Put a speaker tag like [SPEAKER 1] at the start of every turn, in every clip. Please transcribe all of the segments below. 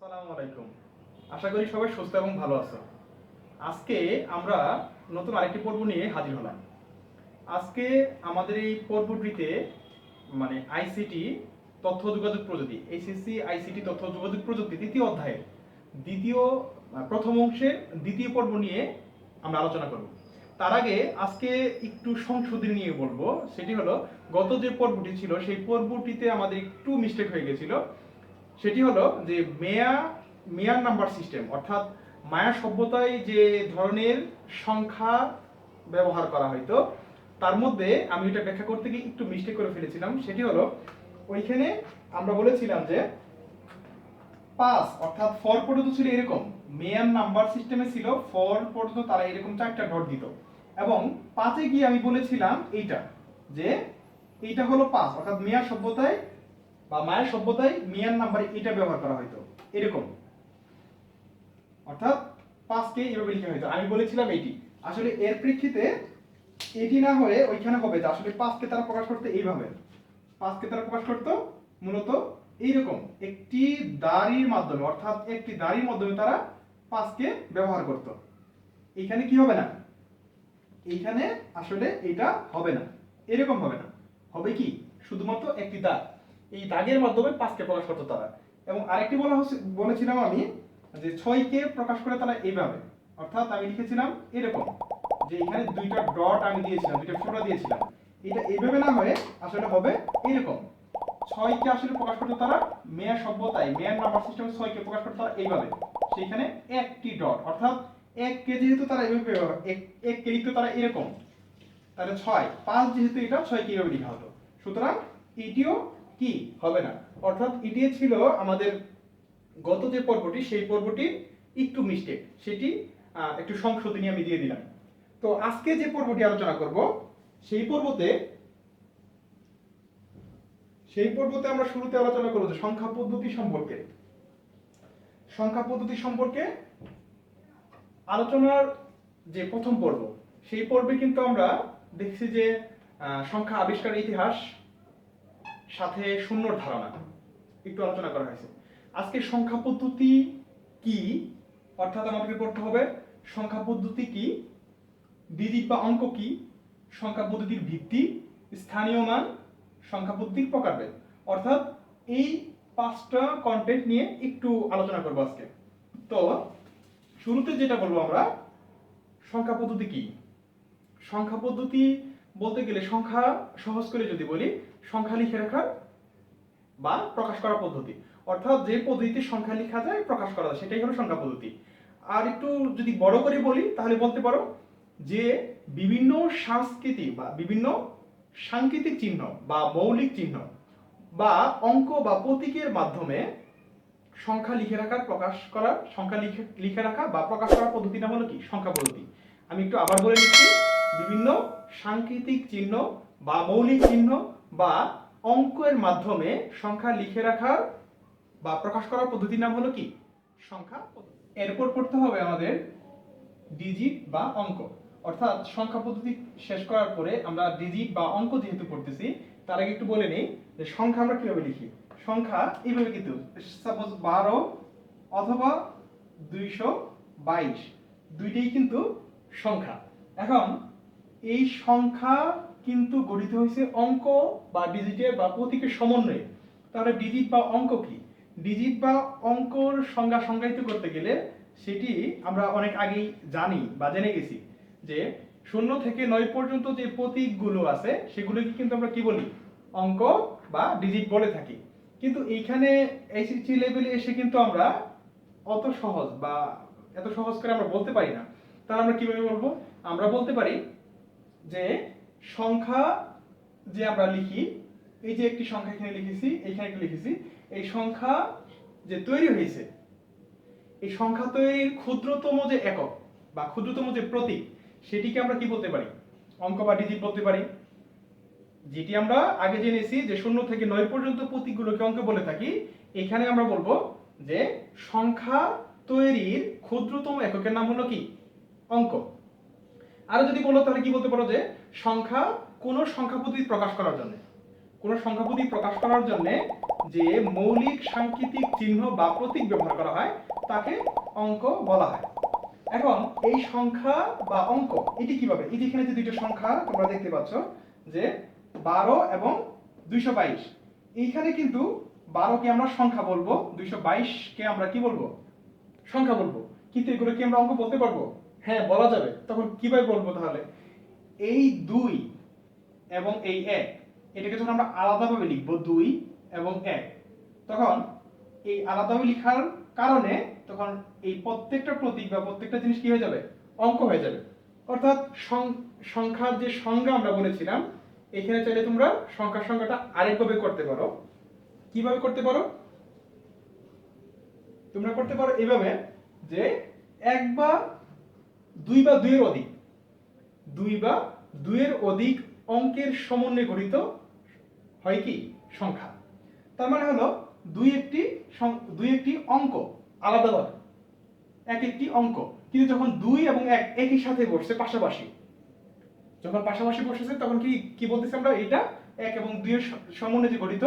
[SPEAKER 1] আসসালামু আলাইকুম। আশা করি সবাই সুস্থ এবং ভালো আছো। আজকে আমরা নতুন আরেকটি পর্ব নিয়ে হাজির হলাম। আজকে আমাদের এই পর্বটিতে আইসিটি তথ্য যোগাযোগ প্রযুক্তি এইচএসসি আইসিটি তথ্য যোগাযোগ প্রযুক্তি তৃতীয় অধ্যায়ের দ্বিতীয় প্রথম অংশের দ্বিতীয় পর্ব নিয়ে আমরা আলোচনা করব। তার আগে আজকে একটু সংশোধনী নিয়ে বলবো। সেটি হলো, গত যে পর্বটি ছিল সেই পর্বটিতে আমাদের একটু মিস্টেক হয়ে গেছিল। সেটি হলো যে মেয়ার নাম্বার সিস্টেম, অর্থাৎ মায়া সভ্যতায় যে ধরনের সংখ্যা ব্যবহার করা হয়তো তার মধ্যে আমি এটা ব্যাখ্যা করতে গিয়ে একটু মিস্টেক করে ফেলেছিলাম। সেটি হলো, ওইখানে আমরা বলেছিলাম যে 5 অর্থাৎ 4 পর্যন্ত ছিল এরকম, মেয়ার নাম্বার সিস্টেমে ছিল 4 পর্যন্ত তারা এরকম 4টা ডট দিত, এবং 5 এ গিয়ে আমি বলেছিলাম এইটা, যে এইটা হলো 5 অর্থাৎ মেয়ার সভ্যতায় বা মায়ের সভ্যতায় মিয়ার নাম্বারে এটা ব্যবহার করা হয়তো এরকম, অর্থাৎ 5 কে এভাবে লেখা হয়তো। আমি বলেছিলাম এটি, আসলে এর প্রেক্ষিতে এটি না হয়ে ওইখানে হবে যে আসলে 5 কে তারা প্রকাশ করতে এইভাবে, 5 কে তারা প্রকাশ করতে মূলত এইরকম একটি দাড়ির মাধ্যমে, অর্থাৎ একটি দাড়ির মাধ্যমে তারা 5 কে ব্যবহার করত। এইখানে কি হবে না, এইখানে আসলে এটা হবে না, এরকম হবে না, হবে কি শুধুমাত্র একটি দাগ, এই দাগের মাধ্যমে 5 কে প্রকাশ করতো তারা। এবং আরেকটি বলেছিলাম আমি যে 6 কে প্রকাশ করে তারা এইভাবে, অর্থাৎ আমি লিখেছিলাম এরকম, যে এখানে দুইটা ডট আমি দিয়েছিলাম, দুইটা ফোঁটা দিয়েছিলাম, এটা এইভাবে না হয়ে আসলে হবে এরকম। 6 কে আসলে প্রকাশ করতে তারা মেয়ার সভ্যতায় মেয়ার নাম্বার সিস্টেমে 6 কে প্রকাশ করতে তারা এইভাবে, সেখানে একটি ডট, অর্থাৎ 1 কে যেহেতু তারা এইভাবে এক কে লিখতে তারা এরকম, তাহলে 6 5 যেহেতু এটা 6 কে এইভাবে লেখা হতো, সুতরাং এটিও কি হবে না। অর্থাৎ এটি ছিল আমাদের গত যে পর্বটি সেই পর্বটির একটু মিস্টেক, সেটি একটু সংশোধনী আমি দিয়ে দিলাম। তো আজকে যে পর্বটি আলোচনা করব সেই পর্বতে আমরা শুরুতে আলোচনা করব যে সংখ্যা পদ্ধতি সম্পর্কে আলোচনার যে প্রথম পর্ব, সেই পর্বে কিন্তু আমরা দেখছি যে সংখ্যা আবিষ্কারের ইতিহাস সাথে শূন্যর ধারণা একটু আলোচনা করা হয়েছে। আজকে সংখ্যা পদ্ধতি কি, অর্থাৎ আমাদেরকে পড়তে হবে সংখ্যা পদ্ধতি কি, ডিজিট বা অঙ্ক কি, সংখ্যা পদ্ধতির ভিত্তি, স্থানীয় মান, সংখ্যা পদ্ধতির প্রকারভেদ, অর্থাৎ এই 5টা কন্টেন্ট নিয়ে একটু আলোচনা করব আজকে। তো শুরুতে যেটা বলবো আমরা, সংখ্যা পদ্ধতি কি। সংখ্যা পদ্ধতি বলতে গেলে সংখ্যা সহজ করে যদি বলি, সংখ্যা লিখে রাখার বা প্রকাশ করার পদ্ধতি, অর্থাৎ যে পদ্ধতিতে সংখ্যা লেখা যায় প্রকাশ করা যায় সেটাই হলো সংখ্যা পদ্ধতি। আর একটু যদি বড় করে বলি তাহলে বলতে পারো যে বিভিন্ন সংস্কৃতি বা বিভিন্ন সাংকেতিক চিহ্ন বা মৌলিক চিহ্ন বা অঙ্ক বা প্রতীকের মাধ্যমে সংখ্যা লিখে রাখার সংখ্যা লিখে রাখা বা প্রকাশ করার পদ্ধতির নাম হলো কি সংখ্যা পদ্ধতি। আমি একটু আবার বলে দিচ্ছি, বিভিন্ন সাংকেতিক চিহ্ন বা মৌলিক চিহ্ন বা অঙ্কের মাধ্যমে সংখ্যা লিখে রাখার বা প্রকাশ করার পদ্ধতির নাম হলো কি সংখ্যা পদ্ধতি। এরপর পড়তে হবে আমাদের ডিজিট বা অঙ্ক, অর্থাৎ সংখ্যা পদ্ধতি শেষ করার পরে আমরা ডিজিট বা অঙ্ক যেহেতু পড়তেছি, তার আগে একটু বলে নেই যে সংখ্যা আমরা কিভাবে লিখি। সংখ্যা এইভাবে কিন্তু, সাপোজ 12 অথবা 222, দুইটাই কিন্তু সংখ্যা। এখন এই সংখ্যা কিন্তু গঠিত হয়েছে অঙ্ক বা ডিজিটের বা প্রতীকের সমন্বয়ে। তাহলে ডিজিট বা অঙ্ক কি, ডিজিট বা অঙ্কর সংজ্ঞা সংজ্ঞায়িত করতে গেলে সেটি আমরা অনেক আগেই জানি বা জেনে গেছি যে 0 থেকে 9 পর্যন্ত যে প্রতীকগুলো আছে সেগুলোকে কিন্তু আমরা কি বলি, অঙ্ক বা ডিজিট বলে থাকি। কিন্তু এইখানে এইচএসসি লেভেলে এসে কিন্তু আমরা অত সহজ বা এত সহজ করে আমরা বলতে পারি না। তাহলে আমরা কিভাবে বলবো, আমরা বলতে পারি যে সংখ্যা যে আমরা লিখি, এই যে একটি সংখ্যা এখানে লিখেছি, এইখানে একটু লিখেছি, এই সংখ্যা যে তৈরি হয়েছে, এই সংখ্যা তৈরির ক্ষুদ্রতম যে একক বা ক্ষুদ্রতম যে প্রতীক, সেটিকে আমরা কি বলতে পারি, অঙ্ক বা ডিজিট বলতে পারি। যেটি আমরা আগে জেনেছি যে 0 থেকে 9 পর্যন্ত প্রতীকগুলোকে অঙ্ক বলে থাকি, এখানে আমরা বলবো যে সংখ্যা তৈরির ক্ষুদ্রতম এককের নাম হলো কি অঙ্ক। আর যদি বলো তাহলে কি বলতে পারো যে সংখ্যা কোন সংখ্যা পদ্ধতি প্রকাশ করার জন্য যে মৌলিক সাংকেতিক চিহ্ন বা প্রতীক ব্যবহার করা হয় তাকে অঙ্ক বলা হয়। এখন এই সংখ্যা বা অঙ্ক এটি কিভাবে, এই যে এখানে যে দুইটা সংখ্যা তোমরা দেখতে পাচ্ছ যে 12 এবং 222, এইখানে কিন্তু 12 কে আমরা সংখ্যা বলবো, 222 কে আমরা কি বলবো, সংখ্যা বলবো। কিন্তু এগুলো কি আমরা অঙ্ক বলতে পারবো? হ্যাঁ, বলা যাবে। তখন কিভাবে বলবো তাহলে? এই 2 এবং এই 1 এটাকে যখন আমরা আলাদাভাবে লিখবো 2 এবং 1, তখন এই আলাদাভাবে লেখার কারণে তখন এই প্রত্যেকটা প্রতীক বা প্রত্যেকটা জিনিস কি হয়ে যাবে, অঙ্ক হয়ে যাবে। অর্থাৎ সংখ্যার যে সংজ্ঞা আমরা বলেছিলাম, এখানে চাইলে তোমরা সংখ্যার সংজ্ঞাটা আরেকভাবে করতে পারো। কিভাবে করতে পারো? তোমরা করতে পারো এভাবে যে 1 বা 2 বা 2 এর অধিক, 2 বা 2 এর অধিক অঙ্কের সমন্বয়ে গঠিত হয় কি সংখ্যা। তার মানে হলো 2 একটি অঙ্ক আলাদাভাবে, এক একটি অঙ্ক, কিন্তু যখন 2 এবং 1 একই সাথে বসছে পাশাপাশি, যখন পাশাপাশি বসেছে তখন কি কি বলতেছি আমরা, এটা 1 এবং 2 এর সমন্বয়ে যে গঠিত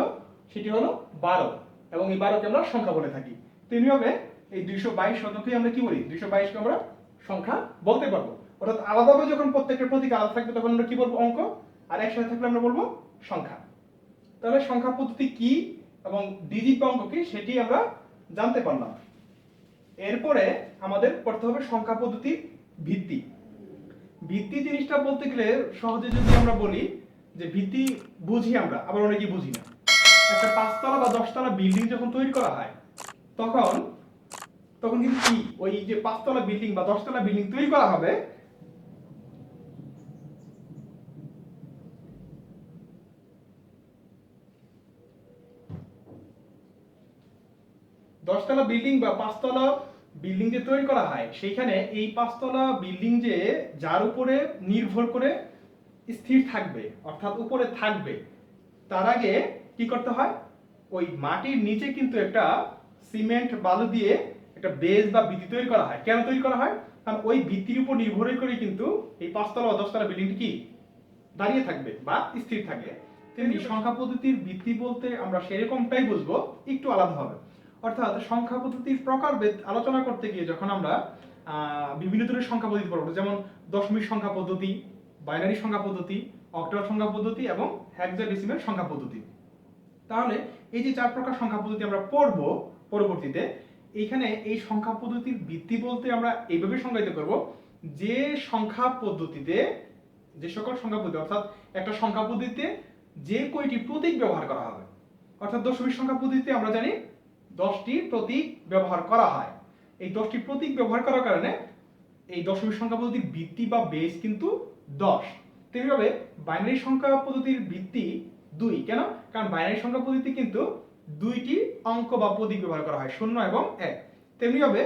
[SPEAKER 1] সেটি হলো 12, এবং এই 12 কে আমরা সংখ্যা বলে থাকি। তেমনিভাবে এই 222 শতকে আমরা কি বলি, 222 কে আমরা সংখ্যা বলতে পারবো। অর্থাৎ আলাদাভাবে যখন প্রত্যেকটা প্রতীক আলাদা থাকবে তখন আমরা কি বলবো, অঙ্ক, আর একসাথে থাকলে আমরা বলবো সংখ্যা। তাহলে সংখ্যা পদ্ধতি কি এবং ডিজিট বা অঙ্ক কি সেটি আমরা জানতে পারলাম। এরপরে আমাদের পড়তে হবে সংখ্যা পদ্ধতির ভিত্তি। ভিত্তি জিনিসটা বলতে গেলে সহজে যদি আমরা বলি যে ভিত্তি বুঝি আমরা, আবার অনেকেই বুঝি না। একটা 5 তলা বা 10 তলা বিল্ডিং যখন তৈরি করা হয় তখন তখন কিন্তু কি ওই যে 5 তলা বিল্ডিং বা 10 তলা বিল্ডিং তৈরি করা হবে, দশতলা বিল্ডিং বা 5 তলা বিল্ডিং যে তৈরি করা হয় সেইখানে এই 5 তলা বিল্ডিং যে যার উপরে নির্ভর করে স্থির থাকবে অর্থাৎ উপরে থাকবে, তার আগে কি করতে হয়, ওই মাটির নিচে কিন্তু একটা সিমেন্ট বালু দিয়ে একটা বেস বা ভিত্তি তৈরি করা হয়। কেন তৈরি করা হয়? কারণ ওই ভিত্তির উপর নির্ভর করে কিন্তু এই 5 তলা বা 10 তলা বিল্ডিংটি কি দাঁড়িয়ে থাকবে বা স্থির থাকবে। তেমনি সংখ্যা পদ্ধতির ভিত্তি বলতে আমরা সেরকমটাই বুঝবো, একটু আলাদা হবে। অর্থাৎ সংখ্যা পদ্ধতির প্রকারভেদ আলোচনা করতে গিয়ে যখন আমরা বিভিন্ন ধরনের সংখ্যা পদ্ধতি পড়ব, যেমন দশমিক সংখ্যা পদ্ধতি, বাইনারি সংখ্যা পদ্ধতি, অক্টাল সংখ্যা পদ্ধতি এবং হেক্সাডেসিমাল সংখ্যা পদ্ধতি, তাহলে এই যে 4 প্রকার সংখ্যা পদ্ধতি আমরা পড়ব পরবর্তীতে, এইখানে এই সংখ্যা পদ্ধতির ভিত্তি বলতে আমরা এইভাবে সংজ্ঞায়িত করব যে সংখ্যা পদ্ধতিতে, যে সকল সংখ্যা পদ্ধতি অর্থাৎ একটা সংখ্যা পদ্ধতিতে যে কয়টি প্রতীক ব্যবহার করা হবে। অর্থাৎ দশমিক সংখ্যা পদ্ধতিতে আমরা জানি 10টি প্রতীক ব্যবহার করা হয়। এই 10টি প্রতীক ব্যবহার করার কারণে এই দশমিক সংখ্যা পদ্ধতির ভিত্তি বা বেস কিন্তু 10। তেমনিভাবে বাইনারি সংখ্যা পদ্ধতির ভিত্তি 2। কেন? কারণ বাইনারি সংখ্যা পদ্ধতিতে কিন্তু 2টি অঙ্ক বা প্রতীক ব্যবহার করা হয়, 0 এবং 1। তেমনিভাবে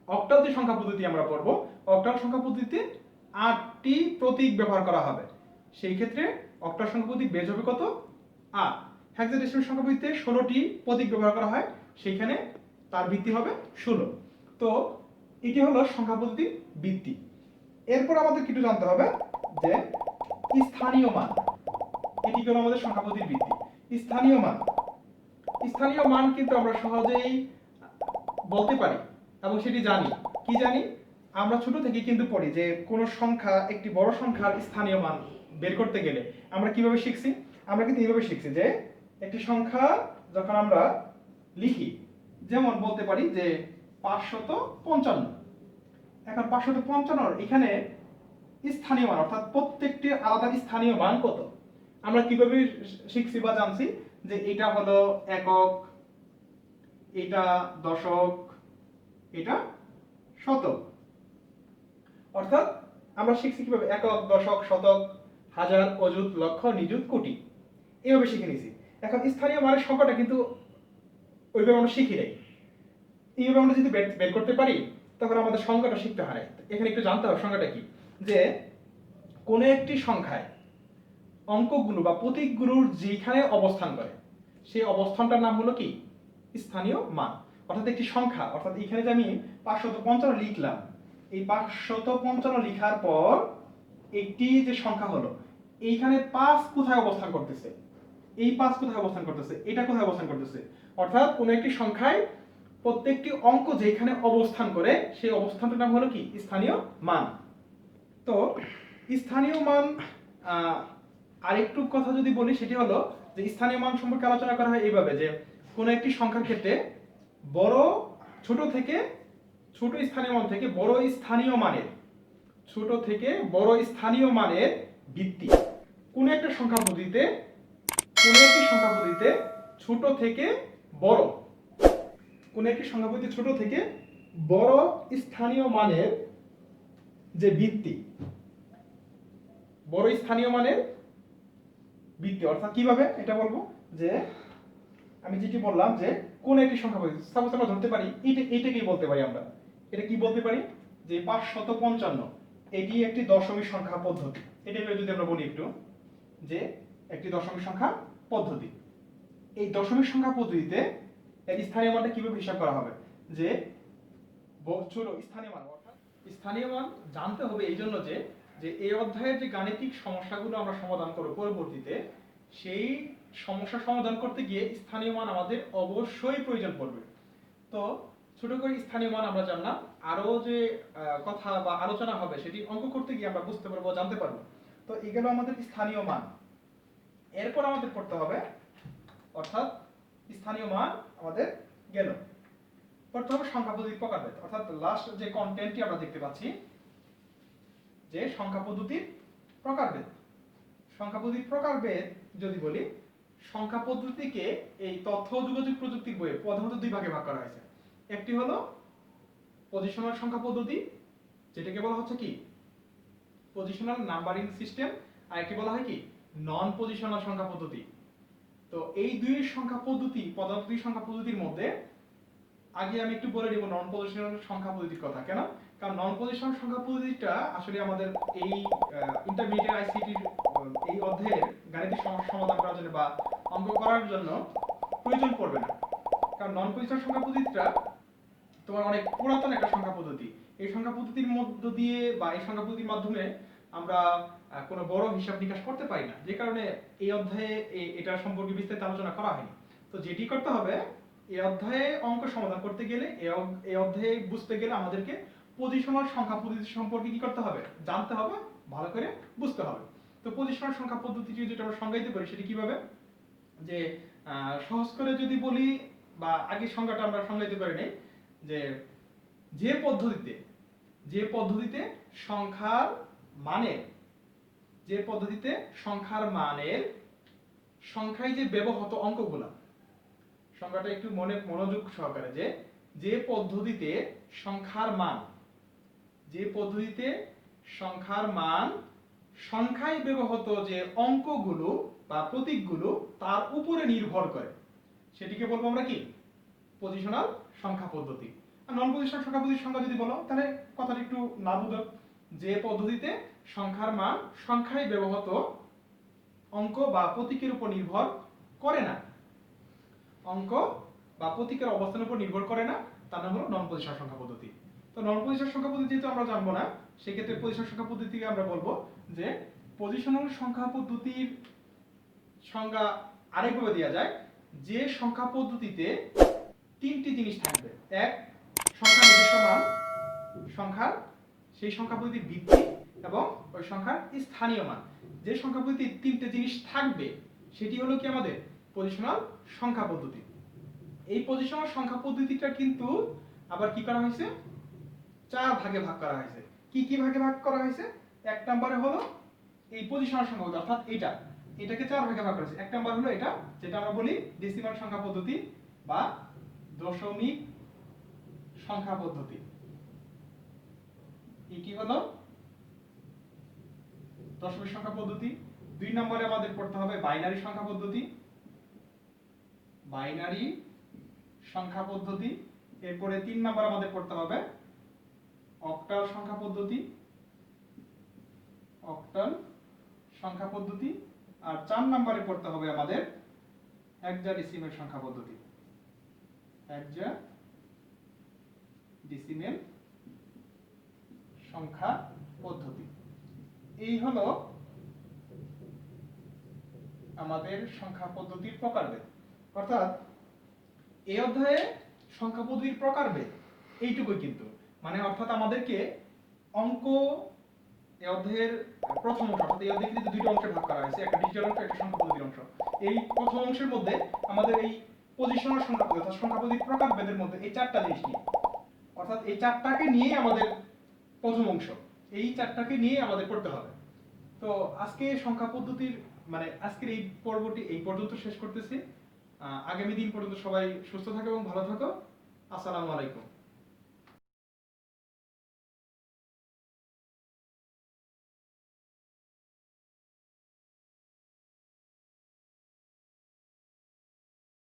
[SPEAKER 1] অক্টাল যে সংখ্যা পদ্ধতি আমরা পড়ব, অক্টাল সংখ্যা পদ্ধতিতে 8টি প্রতীক ব্যবহার করা হবে। সেই ক্ষেত্রে অক্টাল সংখ্যা পদ্ধতির বেস হবে কত? 8। হেক্সাডেসিমাল সংখ্যা পদ্ধতিতে 16টি প্রতীক ব্যবহার করা হয়, সেইখানে তার ভিত্তি হবে 16। তো এটি হলো সংখ্যা পদ্ধতির ভিত্তি। এরপর আমাদের কিছু জানতে হবে যে স্থানীয় মান, এটি হলো আমাদের সংখ্যা পদ্ধতির ভিত্তি। স্থানীয় মান, স্থানীয় মান কিন্তু আমরা সহজেই বলতে পারি এবং সেটি জানি। কি জানি? আমরা ছোট থেকে কিন্তু পড়ি যে কোন সংখ্যা, একটি বড় সংখ্যার স্থানীয় মান বের করতে গেলে আমরা কিভাবে শিখছি? আমরা কিন্তু এইভাবে শিখছি যে একটি সংখ্যা যখন আমরা লিখি, যেমন বলতে পারি যে 555। এখন 555 এখানে স্থানীয় মান অর্থাৎ প্রত্যেকটি আলাদা স্থানীয় মান কত আমরা কিভাবে শিখছি বা জানছি যে এটা হলো একক, এটা দশক, এটা শতক। অর্থাৎ আমরা শিখছি কিভাবে একক, দশক, শতক, হাজার, অযুত, লক্ষ, নিযুত, কোটি, এইভাবে শিখে নিয়েছি। এখন স্থানীয় মানের সংখ্যাটা কিন্তু ওইভাবে আমরা শিখি নাই। এইভাবে আমরা যদি বের করতে পারি তখন আমাদের সংখ্যাটা শিখতে হয়। এখানে একটু জানতে হবে সংখ্যাটা কি, যে কোন একটি সংখ্যায় অঙ্কগুলো বা প্রতীকগুলোর যেখানে অবস্থান করে সেই অবস্থানটার নাম হলো কি? স্থানীয় মান। অর্থাৎ একটি সংখ্যা, অর্থাৎ এখানে যে আমি 555 লিখলাম, এই 555 লেখার পর একটি যে সংখ্যা হলো, এইখানে 5 কোথায় অবস্থান করতেছে এই 5 কোথায় অবস্থান করতেছে, এটা কোথায় অবস্থান করতেছে, অর্থাৎ কোন একটি সংখ্যায় প্রত্যেকটি অঙ্ক যেখানে অবস্থান করে সেই অবস্থানটার নাম হলো কি স্থানীয় মান। তো স্থানীয় মান আরেকটু কথা যদি বলি সেটি হলো যে স্থানীয় মান সম্পর্কে আলোচনা করা হয় এইভাবে যে কোন একটি সংখ্যার ক্ষেত্রে বড় ছোট থেকে ছোট স্থানীয় মান থেকে বড় স্থানীয় মানের ছোট থেকে বড় স্থানীয় মানের ভিত্তি কোন একটা সংখ্যা পদ্ধতিতে ছোট থেকে বড় কোন একটি সংখ্যা পদ্ধতিতে ছোট থেকে বড় স্থানীয় মানের যে ভিত্তি বড় স্থানীয় মানের ভিত্তি অর্থাৎ কিভাবে এটা বলবো যে আমি যেটি বললাম যে কোন একটি সংখ্যা পদ্ধতি সাপোজ আমরা ধরতে পারি এইটাকেই বলতে পারি আমরা এটা কি বলতে পারি যে 555 এটি একটি দশমিক সংখ্যা পদ্ধতি। এটা যদি আমরা বলি একটু যে একটি দশমিক সংখ্যা পদ্ধতি, এই দশমিক সংখ্যা পদ্ধতিতে এর স্থানীয় মানটা কিভাবে হিসাব করা হবে যে চলো স্থানীয় মান অর্থাৎ স্থানীয় মান জানতে হবে এই জন্য যে যে এই অধ্যায়ের যে গাণিতিক সমস্যাগুলো আমরা সমাধান করব পরবর্তীতে সেই সমস্যা সমাধান করতে গিয়ে স্থানীয় মান আমাদের অবশ্যই প্রয়োজন পড়বে। তো ছোট করে স্থানীয় মান আমরা জানলাম, আরো যে কথা বা আলোচনা হবে সেটি অঙ্ক করতে গিয়ে আমরা বুঝতে পারবো জানতে পারবো। তো এগুলো আমাদের স্থানীয় মান। এরপর আমাদের করতে হবে অর্থাৎ স্থানীয় মান আমাদের গেল, করতে হবে সংখ্যা পদ্ধতির প্রকারভেদ অর্থাৎ লাস্ট যে কন্টেন্টটি আমরা দেখতে পাচ্ছি যে সংখ্যা পদ্ধতির প্রকারভেদ। সংখ্যা পদ্ধতির প্রকারভেদ যদি বলি সংখ্যা পদ্ধতিকে এই তথ্য ও যোগাযোগ প্রযুক্তির বইয়ে প্রধানত দুই ভাগে ভাগ করা হয়েছে। একটি হলো পজিশনাল সংখ্যা পদ্ধতি যেটাকে বলা হচ্ছে কি পজিশনাল নাম্বারিং সিস্টেম, আর একটি বলা হয় কি নন পজিশনাল সংখ্যা পদ্ধতি। তো এই দুই সংখ্যা পদ্ধতি দুই সংখ্যা পদ্ধতির মধ্যে আগে আমি একটু বলে দিব নন পজিশনাল সংখ্যা পদ্ধতির কথা। কেন? কারণ নন পজিশনাল সংখ্যা পদ্ধতিটা আসলে আমাদের এই ইন্টারমিডিয়েট আইসিটি এই অধ্যায়ের গাণিতিক সমস্যা সমাধান করার জন্য বা অঙ্ক করার জন্য প্রয়োজন পড়বে না। কারণ নন পজিশনাল সংখ্যা পদ্ধতিটা তোমার অনেক পুরাতন একটা সংখ্যা পদ্ধতি। এই সংখ্যা পদ্ধতির মধ্য দিয়ে বা এই সংখ্যা পদ্ধতির মাধ্যমে আমরা কোনো বড় হিসাব নিকাশ করতে পারি না, যে কারণে এই অধ্যায়ে এটা সম্পর্কে বিস্তারিত আলোচনা করা হয়নি। তো যেটি করতে হবে এই অধ্যায়ে অঙ্ক সমাধান করতে গেলে এই অধ্যায়ে বুঝতে গেলে আমাদেরকে পজিশনাল সংখ্যা পদ্ধতি সম্পর্কে কি করতে হবে জানতে হবে, ভালো করে বুঝতে হবে। তো পজিশনাল সংখ্যা পদ্ধতিটি যেটা আমরা সংজ্ঞায়িত করি সেটি কিভাবে যে সহজ করে যদি বলি বা আগে সংজ্ঞাটা আমরা সংজ্ঞায়িত করে নেই যে যে পদ্ধতিতে সংখ্যার মানের সংখ্যায় যে ব্যবহৃত অঙ্কগুলা, সংখ্যাটা একটু মনোযোগ সহকারে যে পদ্ধতিতে সংখ্যার মান সংখ্যায় ব্যবহৃত যে অঙ্কগুলো বা প্রতীকগুলো তার উপরে নির্ভর করে সেটিকে বলবো আমরা কি পজিশনাল সংখ্যা পদ্ধতি। আর নন পজিশনাল সংখ্যা পদ্ধতির সংজ্ঞা যদি বলো তাহলে কথাটা একটু নাবোধক, যে পদ্ধতিতে সংখ্যার মান সংখ্যায় ব্যবহৃত অঙ্ক বা প্রতীকের উপর নির্ভর করে না, অঙ্ক বা প্রতীকের অবস্থানের উপর নির্ভর করে না, তার নাম হলো নন পজিশনাল সংখ্যা পদ্ধতি। তো নন পজিশনাল সংখ্যা পদ্ধতি যেহেতু আমরা জানবো না সেক্ষেত্রে পজিশনাল সংখ্যা পদ্ধতিকে আমরা বলবো যে পজিশনাল সংখ্যা পদ্ধতির সংজ্ঞা আরেকভাবে দেওয়া যায় যে সংখ্যা পদ্ধতিতে তিনটি জিনিস থাকবে। এক, সংখ্যার নিজস্ব মান, সংখ্যার সেই সংখ্যা পদ্ধতির ভিত্তি এবং ওই সংখ্যার স্থানীয় মান। যে সংখ্যা পদ্ধতির তিনটে জিনিস থাকবে সেটি হলো কি আমাদের পজিশনাল সংখ্যা পদ্ধতি। এই পজিশনাল সংখ্যা পদ্ধতিটা কিন্তু আবার কি করা হয়েছে চার ভাগে ভাগ করা হয়েছে। কি কি ভাগে ভাগ করা হয়েছে? এক নম্বরে হলো এই পজিশনাল সংখ্যা পদ্ধতি অর্থাৎ এটাকে চার ভাগে ভাগ করা হয়েছে। এক নম্বর হলো এটা যেটা আমরা বলি ডেসিমাল সংখ্যা পদ্ধতি বা দশমিক সংখ্যা পদ্ধতি। কি হলো দশমিক সংখ্যা পদ্ধতি। দুই নম্বরে আমাদের পড়তে হবে বাইনারি সংখ্যা পদ্ধতি। এরপরে তিন নম্বর আমাদের পড়তে হবে অক্টাল সংখ্যা পদ্ধতি। আর চার নম্বরে পড়তে হবে আমাদের হেক্সাডেসিমেল সংখ্যা পদ্ধতি। এই হলো আমাদের সংখ্যা পদ্ধতির প্রকারভেদ। অর্থাৎ এই অধ্যায়ে সংখ্যা পদ্ধতির প্রকারভেদ এইটুকুই কিন্তু, মানে অর্থাৎ আমাদেরকে অঙ্ক এই অধ্যায়ের প্রথম অংশ, অর্থাৎ এই অধ্যায়ে কিন্তু দুইটা অংশে ভাগ করা হয়েছে, একটা ডিজিটাল অংশ, একটা সংখ্যা পদ্ধতির অংশ। এই প্রথম অংশের মধ্যে আমাদের এই পজিশনাল সংখ্যা পদ্ধতি অর্থাৎ সংখ্যা পদ্ধতির প্রকারভেদের মধ্যে এই চারটা জিনিস নিয়ে, অর্থাৎ এই চারটাকে নিয়েই আমাদের প্রথম অংশ, এই চারটাকে নিয়ে আমাদের পড়তে হবে। তো আজকে সংখ্যা পদ্ধতির মানে আজকের এই পর্বটি এই পর্যন্ত শেষ করতেছি। আগামী দিন পর্যন্ত সবাই সুস্থ থাকো এবং ভালো থাকো। আসসালামু আলাইকুম।